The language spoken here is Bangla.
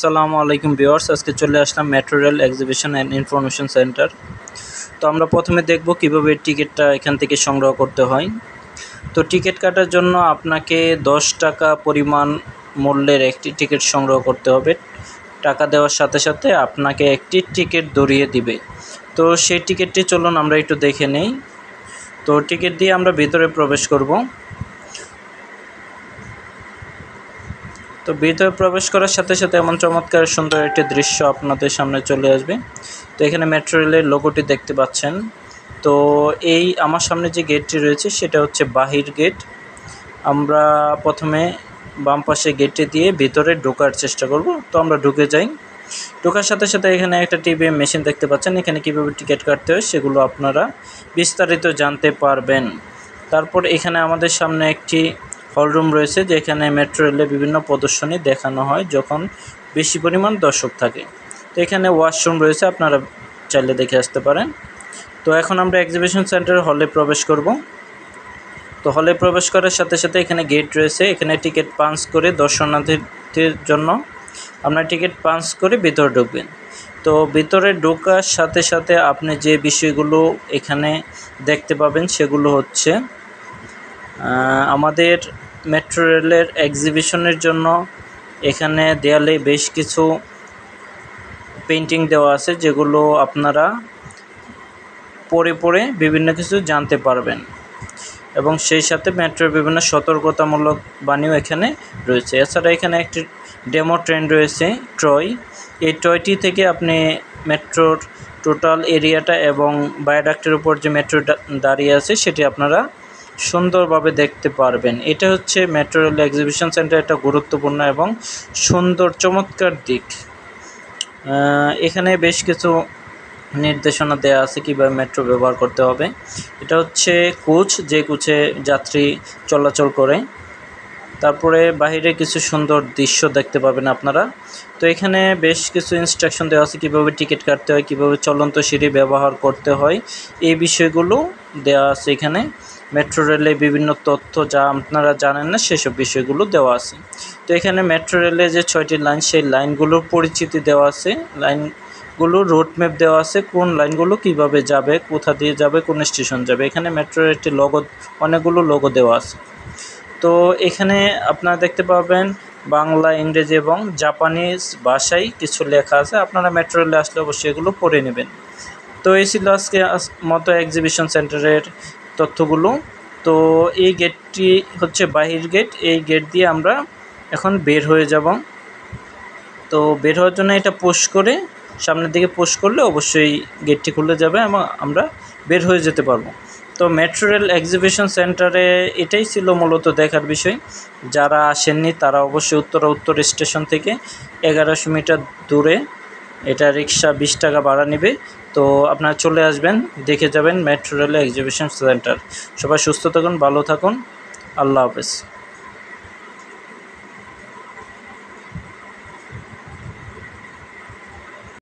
আসসালামু আলাইকুম ভিউয়ার্স, আজকে চলে আসলাম metro rail exhibition and information centre. তো আমরা প্রথমে দেখব কিভাবে টিকিটটা এখান থেকে সংগ্রহ করতে হয়। তো টিকিট কাটার জন্য আপনাকে 10 টাকা পরিমাণ মূল্যের একটি টিকিট সংগ্রহ করতে হবে। টাকা দেওয়ার সাথে সাথে আপনাকে একটি টিকিট ধরিয়ে দিবে। তো সেই টিকিটটি চলুন আমরা একটু দেখে নেই। তো টিকিট দিয়ে আমরা ভিতরে প্রবেশ করব। তো ভিতরে প্রবেশ করার সাথে সাথে এমন চমৎকার সুন্দর একটি দৃশ্য আপনাদের সামনে চলে আসবে। তো এখানে মেট্রো রেলের লোগোটি দেখতে পাচ্ছেন। তো এই আমার সামনে যে গেটটি রয়েছে সেটা হচ্ছে বাহির গেট। আমরা প্রথমে বাম পাশে গেটটি দিয়ে ভিতরে ঢোকার চেষ্টা করব। তো আমরা ঢুকে যাই। ঢোকার সাথে সাথে এখানে একটা টিভিএম মেশিন দেখতে পাচ্ছেন। এখানে কীভাবে টিকিট কাটতে হয় সেগুলো আপনারা বিস্তারিত জানতে পারবেন। তারপর এখানে আমাদের সামনে একটি হলরুম রয়েছে, যেখানে মেট্রো রেলে বিভিন্ন প্রদর্শনী দেখানো হয় যখন বেশি পরিমাণ দর্শক থাকে। তো এখানে ওয়াশরুম রয়েছে, আপনারা চাইলে দেখে আসতে পারেন। তো এখন আমরা এক্সিবিশন সেন্টারের হলে প্রবেশ করব। তো হলে প্রবেশ করার সাথে সাথে এখানে গেট রয়েছে। এখানে টিকিট পাঞ্চ করে দর্শনার্থীদের জন্য আপনার টিকিট পাঞ্চ করে ভিতরে ঢুকবেন। তো ভিতরে ঢোকার সাথে সাথে আপনি যে বিষয়গুলো এখানে দেখতে পাবেন সেগুলো হচ্ছে আমাদের মেট্রো রেলের এক্সিবিশনের জন্য এখানে দেয়ালে বেশ কিছু পেইন্টিং দেওয়া আছে, যেগুলো আপনারা পড়ে বিভিন্ন কিছু জানতে পারবেন। এবং সেই সাথে মেট্রোর বিভিন্ন সতর্কতামূলক বাণীও এখানে রয়েছে। এছাড়া এখানে একটি ডেমো ট্রেন রয়েছে, ট্রয়। এই টয়টি থেকে আপনি মেট্রোর টোটাল এরিয়াটা এবং ভায়াডাক্টের উপর যে মেট্রো দাঁড়িয়ে আছে সেটি আপনারা সুন্দরভাবে দেখতে পারবেন। এটা হচ্ছে মেট্রো রেল এক্সিবিশন সেন্টার একটা গুরুত্বপূর্ণ এবং সুন্দর চমৎকার দিক। এখানে বেশ কিছু নির্দেশনা দেওয়া আছে কীভাবে মেট্রো ব্যবহার করতে হবে। এটা হচ্ছে কোচ, যে কোচে যাত্রী চলাচল করে। তারপরে বাইরে কিছু সুন্দর দৃশ্য দেখতে পাবেন আপনারা। তো এখানে বেশ কিছু ইনস্ট্রাকশন দেওয়া আছে কীভাবে টিকিট কাটতে হয়, কীভাবে চলন্ত সিঁড়ি ব্যবহার করতে হয়, এই বিষয়গুলো দেওয়া আছে এখানে। মেট্রো রেলে বিভিন্ন তথ্য যা আপনারা জানেন না সেসব বিষয়গুলো দেওয়া আছে। তো এখানে মেট্রো রেলে যে 6টি লাইন, সেই লাইনগুলোর পরিচিতি দেওয়া আছে, লাইনগুলোর রুট ম্যাপ দেওয়া আছে, কোন লাইনগুলো কিভাবে যাবে, কোথা দিয়ে যাবে, কোন স্টেশন যাবে। এখানে মেট্রোর একটি লোগো, অনেকগুলো লোগো দেওয়া আছে। তো এখানে আপনারা দেখতে পাবেন বাংলা, ইংরেজি এবং জাপানিজ ভাষায় কিছু লেখা আছে। আপনারা মেট্রো রেলে আসলে অবশ্যই এগুলো পড়ে নেবেন। তো এই ছিল আজকে মতো এক্সিবিশন সেন্টারের তথ্যগুলো। তো এই গেটটি হচ্ছে বাহির গেট। এই গেট দিয়ে আমরা এখন বের হয়ে যাব। তো বের হওয়ার জন্য এটা পুশ করে, সামনের দিকে পুশ করলে অবশ্যই গেটটি খুলে যাবে এবং আমরা বের হয়ে যেতে পারবো। তো মেট্রো রেল এক্সিবিশন সেন্টারে এটাই ছিল মূলত দেখার বিষয়। যারা আসেননি তারা অবশ্যই উত্তর স্টেশন থেকে 1100 মিটার দূরে, এটা রিক্সা 20 টাকা ভাড়া নেবে। তো আপনারা চলে আসবেন, দেখে যাবেন মেট্রো রেল এক্সিবিশন সেন্টার। সবাই সুস্থ থাকুন, ভালো থাকুন, আল্লাহ হাফেজ।